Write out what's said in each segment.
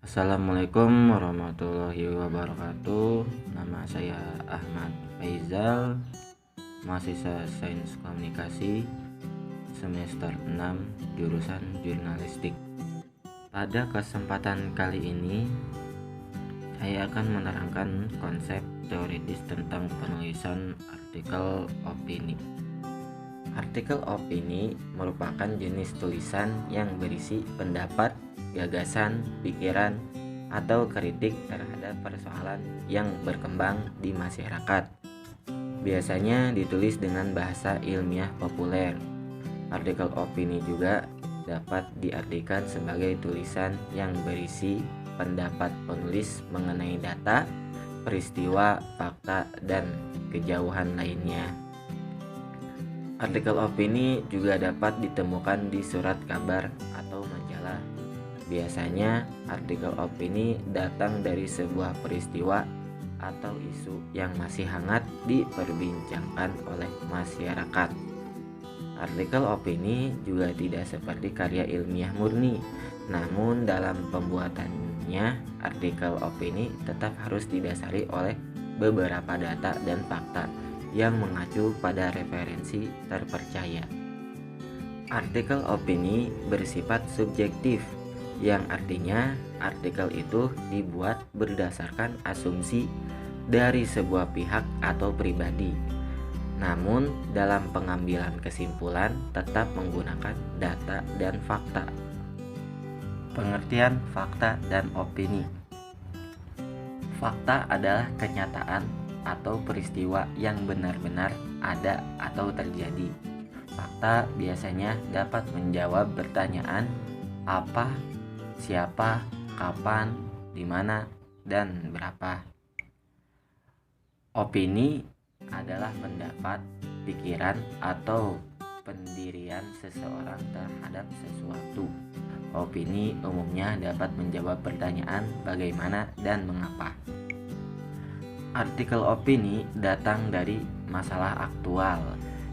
Assalamualaikum warahmatullahi wabarakatuh. Nama saya Ahmad Faizal, mahasiswa Sains Komunikasi semester 6 jurusan Jurnalistik. Pada kesempatan kali ini saya akan menerangkan konsep teoritis tentang penulisan artikel opini. Artikel opini merupakan jenis tulisan yang berisi pendapat, gagasan, pikiran, atau kritik terhadap persoalan yang berkembang di masyarakat. Biasanya ditulis dengan bahasa ilmiah populer. Artikel opini juga dapat diartikan sebagai tulisan yang berisi pendapat penulis mengenai data, peristiwa, fakta, dan kejauhan lainnya. Artikel opini juga dapat ditemukan di surat kabar atau majalah. Biasanya artikel opini datang dari sebuah peristiwa atau isu yang masih hangat diperbincangkan oleh masyarakat. Artikel opini juga tidak seperti karya ilmiah murni, namun dalam pembuatannya artikel opini tetap harus didasari oleh beberapa data dan fakta yang mengacu pada referensi terpercaya. Artikel opini bersifat subjektif, yang artinya artikel itu dibuat berdasarkan asumsi dari sebuah pihak atau pribadi. Namun dalam pengambilan kesimpulan tetap menggunakan data dan fakta. Pengertian fakta dan opini. Fakta adalah kenyataan atau peristiwa yang benar-benar ada atau terjadi. Fakta biasanya dapat menjawab pertanyaan apa, siapa, kapan, di mana, dan berapa. Opini adalah pendapat, pikiran, atau pendirian seseorang terhadap sesuatu. Opini umumnya dapat menjawab pertanyaan bagaimana dan mengapa. Artikel opini datang dari masalah aktual,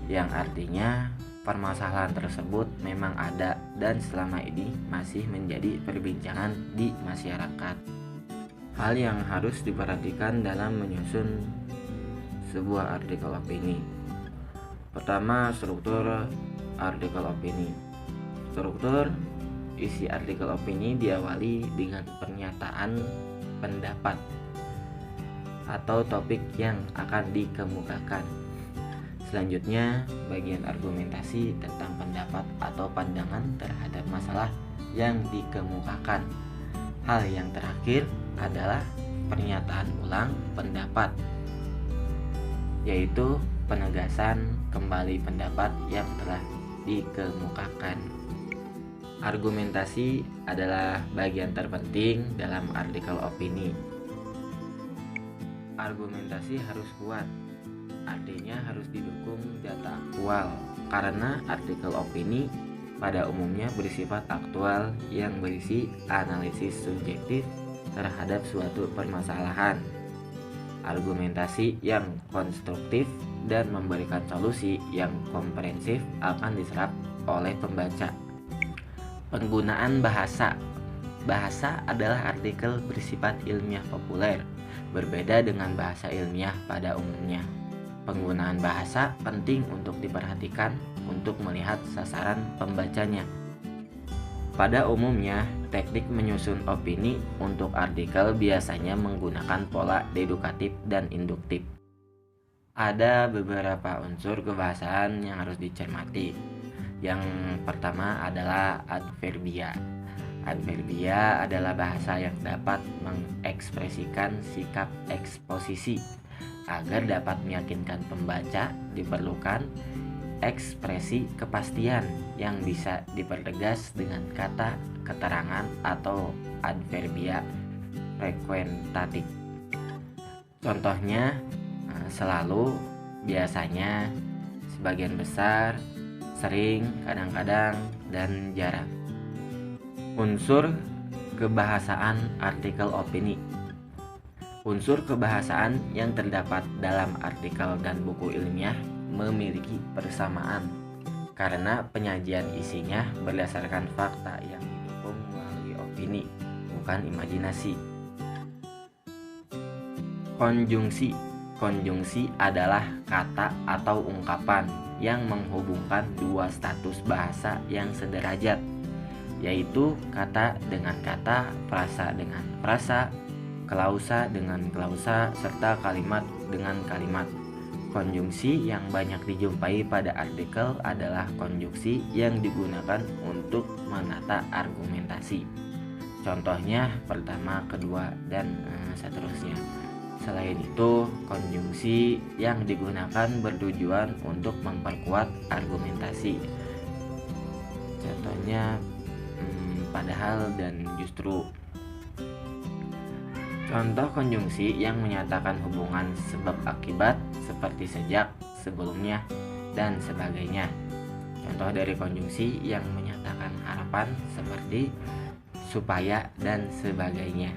yang artinya permasalahan tersebut memang ada dan selama ini masih menjadi perbincangan di masyarakat. Hal yang harus diperhatikan dalam menyusun sebuah artikel opini. Pertama, struktur artikel opini. Struktur isi artikel opini diawali dengan pernyataan pendapat atau topik yang akan dikemukakan. Selanjutnya, bagian argumentasi tentang pendapat atau pandangan terhadap masalah yang dikemukakan. Hal yang terakhir adalah pernyataan ulang pendapat, yaitu penegasan kembali pendapat yang telah dikemukakan. Argumentasi adalah bagian terpenting dalam artikel opini. Argumentasi harus kuat, artinya harus didukung data aktual, karena artikel opini pada umumnya bersifat aktual yang berisi analisis subjektif terhadap suatu permasalahan. Argumentasi yang konstruktif dan memberikan solusi yang komprehensif akan diserap oleh pembaca. Penggunaan bahasa. Bahasa adalah artikel bersifat ilmiah populer, berbeda dengan bahasa ilmiah pada umumnya. Penggunaan bahasa penting untuk diperhatikan untuk melihat sasaran pembacanya. Pada umumnya, teknik menyusun opini untuk artikel biasanya menggunakan pola dedukatif dan induktif. Ada beberapa unsur kebahasaan yang harus dicermati. Yang pertama adalah adverbia. Adverbia adalah bahasa yang dapat mengekspresikan sikap eksposisi. Agar dapat meyakinkan pembaca, diperlukan ekspresi kepastian yang bisa dipertegas dengan kata keterangan atau adverbia frekuentatif. Contohnya selalu, biasanya, sebagian besar, sering, kadang-kadang, dan jarang. Unsur kebahasaan artikel opini. Unsur kebahasaan yang terdapat dalam artikel dan buku ilmiah memiliki persamaan karena penyajian isinya berdasarkan fakta yang didukung melalui opini, bukan imajinasi. Konjungsi. Konjungsi adalah kata atau ungkapan yang menghubungkan dua status bahasa yang sederajat, yaitu kata dengan kata, frasa dengan frasa, klausa dengan klausa, serta kalimat dengan kalimat. Konjungsi yang banyak dijumpai pada artikel adalah konjungsi yang digunakan untuk menata argumentasi. Contohnya pertama, kedua, dan seterusnya. Selain itu, konjungsi yang digunakan bertujuan untuk memperkuat argumentasi. Contohnya padahal dan justru. Contoh konjungsi yang menyatakan hubungan sebab akibat seperti sejak, sebelumnya, dan sebagainya. Contoh dari konjungsi yang menyatakan harapan seperti supaya dan sebagainya.